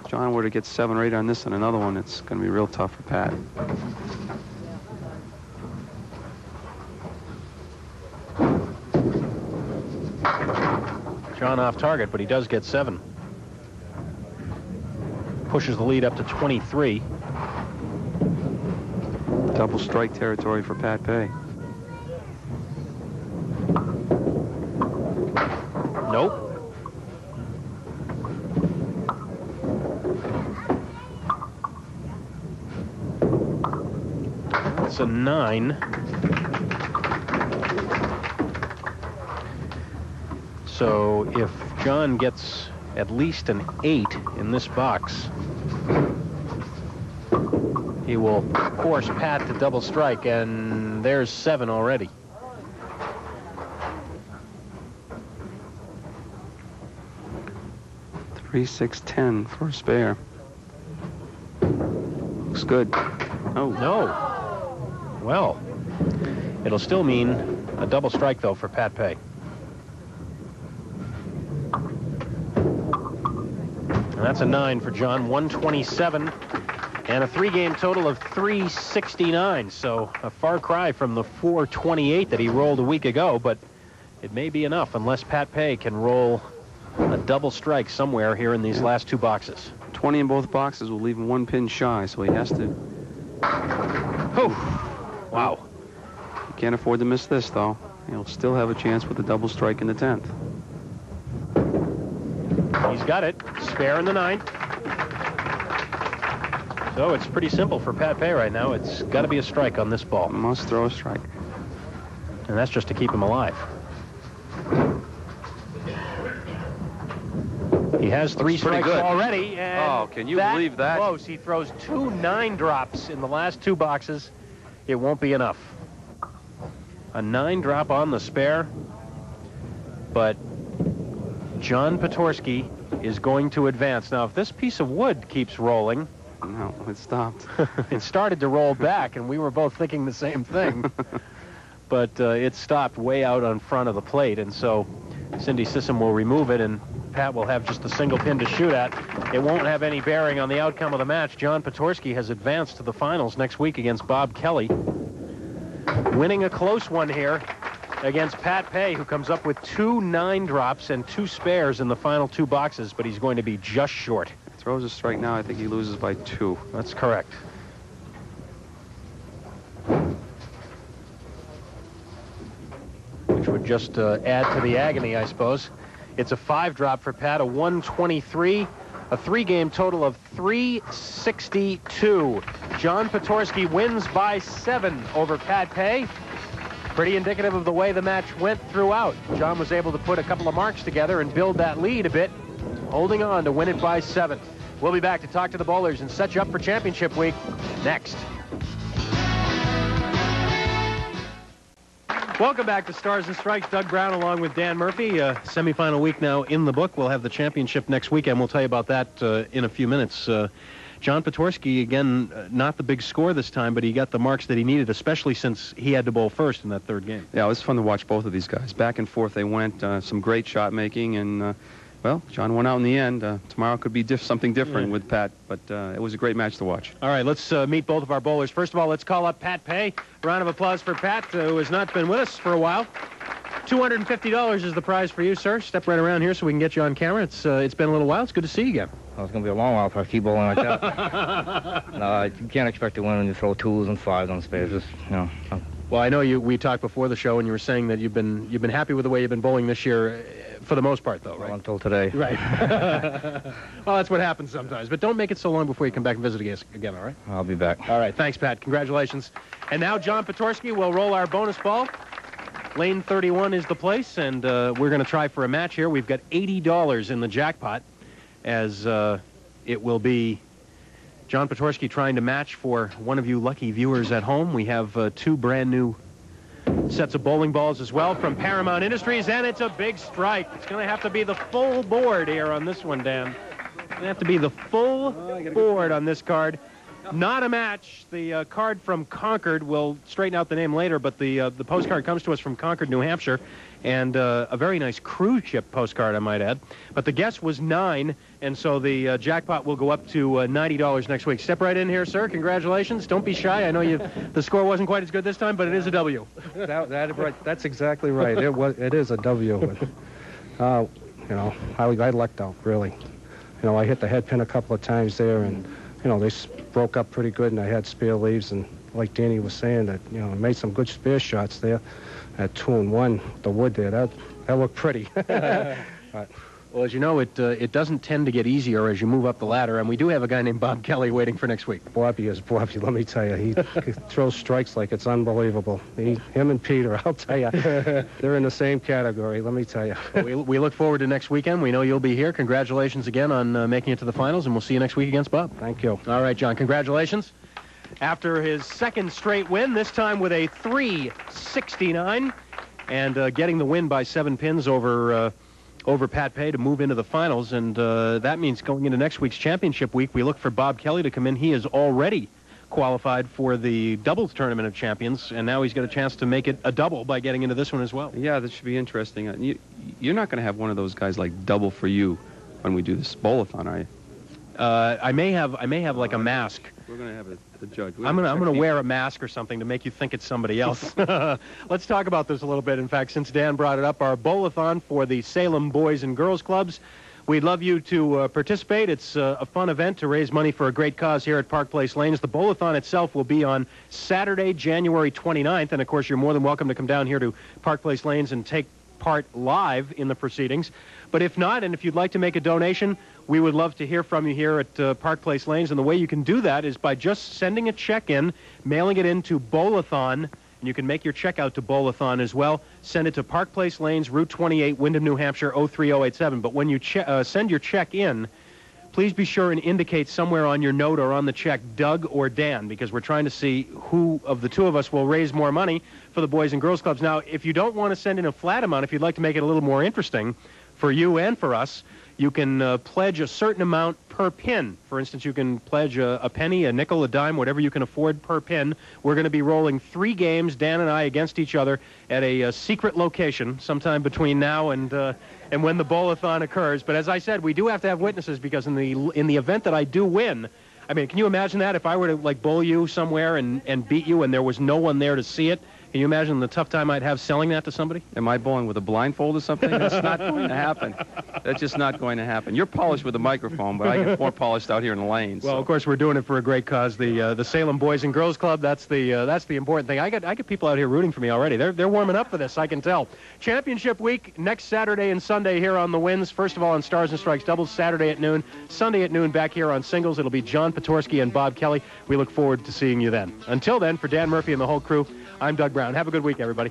John were to get 7 or 8 on this and another one, it's going to be real tough for Pat. John off target, but he does get 7. Pushes the lead up to 23. Double strike territory for Pat Pay. Nope. That's a 9. So if John gets at least an 8 in this box, he will force Pat to double strike, and there's 7 already. Three, 6, 10 for a spare. Looks good. Oh no. Well, it'll still mean a double strike though for Pat Pay. And that's a 9 for John. 127 and a 3-game total of 369. So a far cry from the 428 that he rolled a week ago, but it may be enough unless Pat Pay can roll a double strike somewhere here in these last 2 boxes. 20 in both boxes will leave him 1 pin shy, so he has to. Oh, wow. He can't afford to miss this, though. He'll still have a chance with the double strike in the 10th. He's got it. Spare in the 9th. So it's pretty simple for Pat Pay right now. It's got to be a strike on this ball. Must throw a strike. And that's just to keep him alive. He has 3 strikes already, and oh, can you believe that? Close. He throws 2 9-drops in the last 2 boxes. It won't be enough. A 9-drop on the spare, but John Potorski is going to advance. Now, if this piece of wood keeps rolling... No, it stopped. It started to roll back, and we were both thinking the same thing. But it stopped way out on front of the plate, and so Cindy Sissom will remove it, and Pat will have just a single pin to shoot at. It won't have any bearing on the outcome of the match. John Potorski has advanced to the finals next week against Bob Kelly. Winning a close one here against Pat Pay, who comes up with 2 9-drops and 2 spares in the final 2 boxes, but he's going to be just short. Throws a strike now. I think he loses by 2. That's correct. Which would just add to the agony, I suppose. It's a 5-drop for Pat, a 123, a 3-game total of 362. John Potorski wins by 7 over Pat Pay. Pretty indicative of the way the match went throughout. John was able to put a couple of marks together and build that lead a bit, holding on to win it by 7. We'll be back to talk to the bowlers and set you up for championship week next. Welcome back to Stars and Strikes. Doug Brown along with Dan Murphy. Semifinal week now in the book. We'll have the championship next weekend. We'll tell you about that in a few minutes. John Potorski, again, not the big score this time, but he got the marks that he needed, especially since he had to bowl first in that 3rd game. Yeah, it was fun to watch both of these guys. Back and forth they went. Some great shot making, and well, John won out in the end. Tomorrow could be something different with Pat, but it was a great match to watch. All right, let's meet both of our bowlers. First of all, let's call up Pat Pay. Round of applause for Pat, who has not been with us for a while. $250 is the prize for you, sir. Step right around here so we can get you on camera. It's been a little while. It's good to see you again. Well, it's going to be a long while if I keep bowling like that. No, you can't expect to win when you throw 2s and 5s on space. Just, you know. Well, I know we talked before the show, and you were saying that you've been happy with the way you've been bowling this year, for the most part, though, right? Well, until today. Right. Well, that's what happens sometimes. But don't make it so long before you come back and visit again, all right? I'll be back. All right. Thanks, Pat. Congratulations. And now John Potorski will roll our bonus ball. Lane 31 is the place, and we're going to try for a match here. We've got $80 in the jackpot, as it will be John Potorski trying to match for one of you lucky viewers at home. We have 2 brand new sets of bowling balls as well from Paramount Industries, and it's a big strike. It's going to have to be the full board here on this one, Dan. It's going to have to be the full board on this card. Not a match. The card from Concord, we'll straighten out the name later, but the postcard comes to us from Concord, New Hampshire, and a very nice cruise ship postcard, I might add. But the guess was 9, and so the jackpot will go up to $90 next week. Step right in here, sir. Congratulations. Don't be shy. I know the score wasn't quite as good this time, but it is a W. That's exactly right. It is a W. You know, I lucked out, really. You know, I hit the head pin a couple of times there, and, you know, they broke up pretty good, and I had spare leaves, and like Danny was saying, that, you know, I made some good spare shots there at 2-1. The wood there, that looked pretty. Well, as you know, it doesn't tend to get easier as you move up the ladder, and we do have a guy named Bob Kelly waiting for next week. Bobby is Bobby, let me tell you. He throws strikes like it's unbelievable. Him and Peter, I'll tell you, they're in the same category, let me tell you. We look forward to next weekend. We know you'll be here. Congratulations again on making it to the finals, and we'll see you next week against Bob. Thank you. All right, John, congratulations. After his second straight win, this time with a 369, and getting the win by 7 pins over Pat Pay to move into the finals, and that means going into next week's championship week, we look for Bob Kelly to come in. He is already qualified for the doubles tournament of champions, and now he's got a chance to make it a double by getting into this one as well. Yeah, that should be interesting. You're not going to have one of those guys like double for you when we do this bowl-a-thon, are you? I may have like a mask. We're going to have a judge. I'm gonna wear a mask or something to make you think it's somebody else. Let's talk about this a little bit. In fact, since Dan brought it up, our bowl-a-thon for the Salem Boys and Girls Clubs. We'd love you to participate. It's a fun event to raise money for a great cause here at Park Place Lanes. The bowl-a-thon itself will be on Saturday, January 29th, and of course, you're more than welcome to come down here to Park Place Lanes and take part live in the proceedings. But if not, and if you'd like to make a donation, we would love to hear from you here at Park Place Lanes. And the way you can do that is by just sending a check in, mailing it in to Bowl-a-thon, and you can make your check out to Bowl-a-thon as well. Send it to Park Place Lanes, Route 28, Windham, New Hampshire, 03087. But when you send your check in, please be sure and indicate somewhere on your note or on the check Doug or Dan, because we're trying to see who of the two of us will raise more money for the Boys and Girls Clubs. Now, if you don't want to send in a flat amount, if you'd like to make it a little more interesting for you and for us, you can pledge a certain amount per pin. For instance, you can pledge a penny, a nickel, a dime, whatever you can afford per pin. We're going to be rolling 3 games, Dan and I, against each other at a secret location sometime between now and when the bowl-a-thon occurs. But as I said, we do have to have witnesses, because in the event that I do win, I mean, can you imagine that if I were to like bowl you somewhere and beat you and there was no one there to see it? Can you imagine the tough time I'd have selling that to somebody? Am I bowling with a blindfold or something? That's not going to happen. That's just not going to happen. You're polished with a microphone, but I get more polished out here in the lanes. Well, of course, we're doing it for a great cause. The Salem Boys and Girls Club. That's the important thing. I get people out here rooting for me already. They're warming up for this. I can tell. Championship week next Saturday and Sunday here on the Winds. First of all on Stars and Strikes doubles Saturday at noon. Sunday at noon back here on singles. It'll be John Potorski and Bob Kelly. We look forward to seeing you then. Until then, for Dan Murphy and the whole crew, I'm Doug Brown. Have a good week, everybody.